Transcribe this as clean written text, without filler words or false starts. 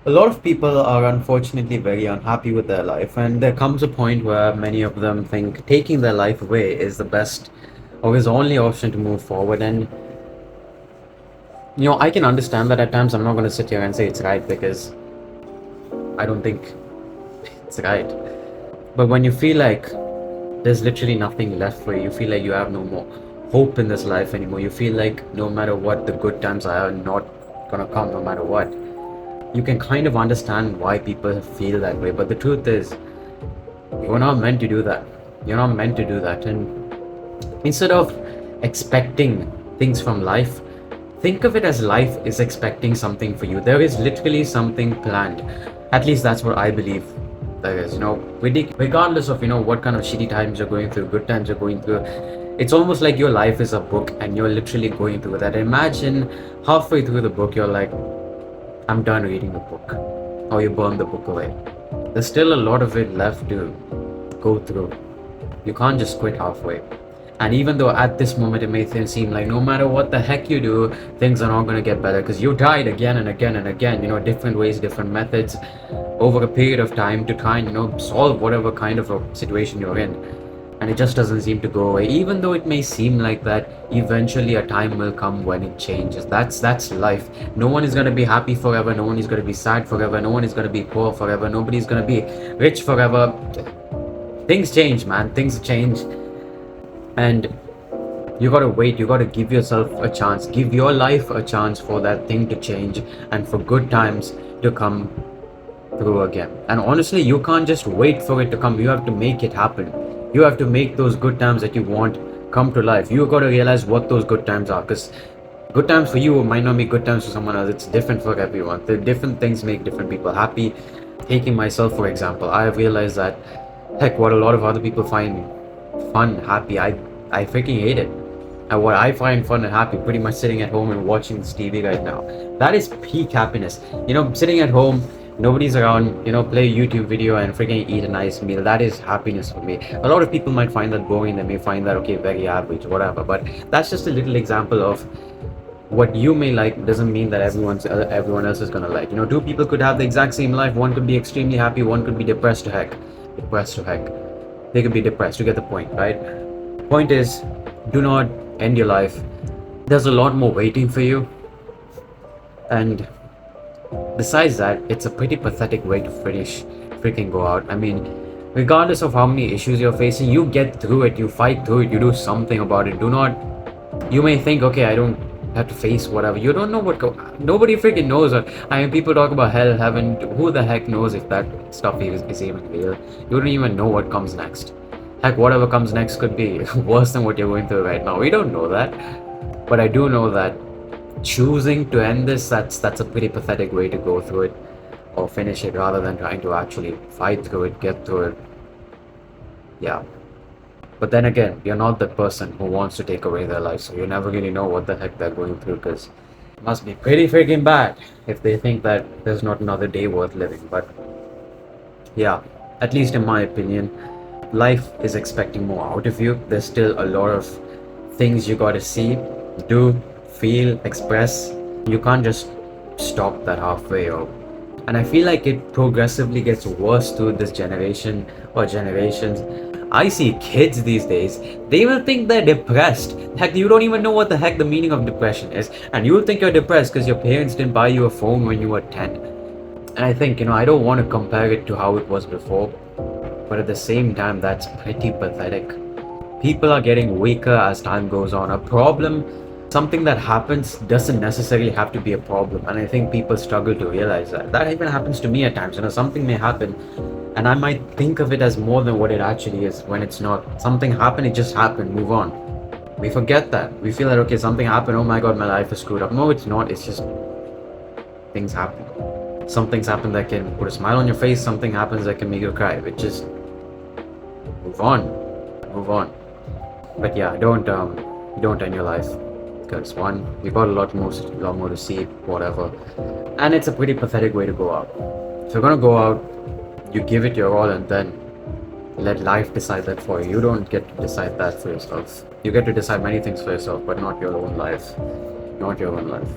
A lot of people are unfortunately very unhappy with their life, and there comes a point where many of them think taking their life away is the best or is the only option to move forward. And I can understand that at times. I'm not going to sit here and say it's right because I don't think it's right. But when you feel like there's literally nothing left for you, you feel like you have no more hope in this life anymore, you feel like no matter what, the good times are not gonna come no matter what. You can kind of understand why people feel that way, but the truth is, you're not meant to do that. You're not meant to do that. And instead of expecting things from life, think of it as life is expecting something for you. There is literally something planned. At least that's what I believe there is. Regardless of what kind of shitty times you're going through, good times you're going through, it's almost like your life is a book and you're literally going through that. Imagine halfway through the book, you're like, I'm done reading the book, or you burn the book away. There's still a lot of it left to go through. You can't just quit halfway. And even though at this moment it may seem like no matter what the heck you do, things are not going to get better because you tried again and again and again, different ways, different methods over a period of time to try and, solve whatever kind of a situation you're in. And it just doesn't seem to go away. Even though it may seem like that, eventually a time will come when it changes. That's life. No one is going to be happy forever. No one is going to be sad forever. No one is going to be poor forever. Nobody's going to be rich forever. Things change, man. Things change. And you gotta wait, you gotta give yourself a chance, give your life a chance for that thing to change and for good times to come through again. And honestly, you can't just wait for it to come, you have to make it happen. You have to make those good times that you want come to life. You gotta realize what those good times are, because good times for you might not be good times for someone else. It's different for everyone. The different things make different people happy. Taking myself for example, I have realized that heck, what a lot of other people find fun, happy, I freaking hate it. And what I find fun and happy, pretty much sitting at home and watching this TV right now. That is peak happiness. Sitting at home, nobody's around, play a YouTube video and freaking eat a nice meal. That is happiness for me. A lot of people might find that boring. They may find that, okay, very average, whatever. But that's just a little example of what you may like doesn't mean that everyone else is gonna like. Two people could have the exact same life. One could be extremely happy. One could be depressed to heck. Depressed to heck. They could be depressed. You get the point, right? Point is, do not end your life. There's a lot more waiting for you. And besides that, it's a pretty pathetic way to freaking go out. I mean, regardless of how many issues you're facing, you get through it, you fight through it, you do something about it. You may think, okay, I don't have to face whatever. You don't know nobody freaking knows. I mean, people talk about hell, heaven. Who the heck knows if that stuff is even real? You don't even know what comes next. Heck, whatever comes next could be worse than what you're going through right now. We don't know that. But I do know that choosing to end this, that's a pretty pathetic way to go through it or finish it rather than trying to actually fight through it, get through it. Yeah. But then again, you're not the person who wants to take away their life, so you never really know what the heck they're going through, because it must be pretty freaking bad if they think that there's not another day worth living. But yeah, at least in my opinion, life is expecting more out of you. There's still a lot of things you gotta see, do, feel, express. You can't just stop that halfway. And I feel like it progressively gets worse through this generation or generations. I see kids these days, they will think they're depressed. Heck, you don't even know what the heck the meaning of depression is, and you'll think you're depressed because your parents didn't buy you a phone when you were 10. And I think, I don't want to compare it to how it was before, but at the same time, that's pretty pathetic. People are getting weaker as time goes on. Something that happens doesn't necessarily have to be a problem, and I think people struggle to realize that. That even happens to me at times. Something may happen, and I might think of it as more than what it actually is when it's not. Something happened, it just happened, move on. We forget that. We feel like, okay, something happened, oh my god, my life is screwed up. No, it's not. It's just things happen. Some things happen that can put a smile on your face. Something happens that can make you cry. Which just move on. Move on. But yeah, don't end your life. Because one, you got a lot more to see, whatever. And it's a pretty pathetic way to go out. If you're gonna go out, you give it your all and then let life decide that for you. You don't get to decide that for yourself. You get to decide many things for yourself, but not your own life. Not your own life.